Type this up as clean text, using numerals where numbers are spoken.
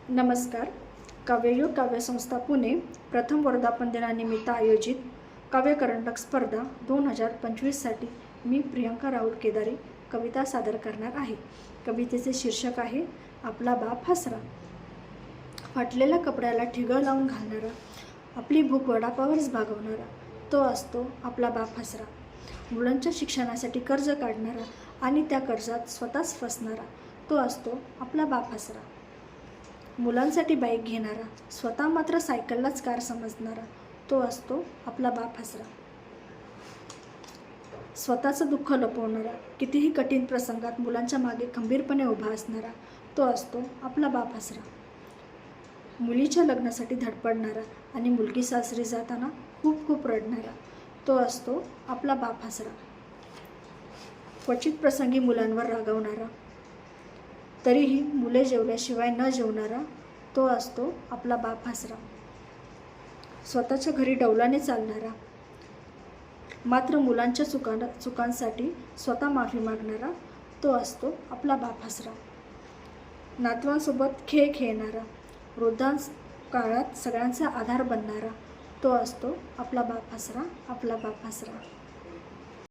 नमस्कार. काव्ययुग काव्यसंस्था पुणे प्रथम वर्धापन दिनानिमित्त आयोजित काव्यकरंडक स्पर्धा 2025साठी मी प्रियंका राहुल केदारे कविता सादर करणार आहे. कवितेचे शीर्षक आहे आपला बाप हसरा. फाटलेल्या कपड्याला ठिगळ लावून घालणारा, आपली भूक वडापावच भागवणारा, तो असतो आपला बाप हसरा. मुलांच्या शिक्षणासाठी कर्ज काढणारा आणि त्या कर्जात स्वतःच फसणारा, तो असतो आपला बाप हसरा. मुलांसाठी बाईक घेणारा, स्वतः मात्र सायकललाच कार समजणारा, तो असतो आपला बाप हसरा. स्वतःचं दुःख लपवणारा, कितीही कठीण प्रसंगात मुलांच्या मागे खंबीरपणे उभा असणारा, तो असतो आपला बाप हसरा. मुलीच्या लग्नासाठी धडपडणारा आणि मुलगी सासरी जाताना खूप खूप रडणारा, तो असतो आपला बाप हसरा. क्वचित प्रसंगी मुलांवर रागवणारा, तरीही मुले जेवल्याशिवाय न जेवणारा, तो असतो आपला बाप हसरा. स्वतःच्या घरी डौलाने चालणारा, मात्र मुलांच्या चुकांसाठी स्वतः माफी मागणारा, तो असतो आपला बाप हसरा. नातवांसोबत खेळ खेळणारा, वृद्धांकाळात सगळ्यांचा आधार बनणारा, तो असतो आपला बाप हसरा, आपला बाप हसरा.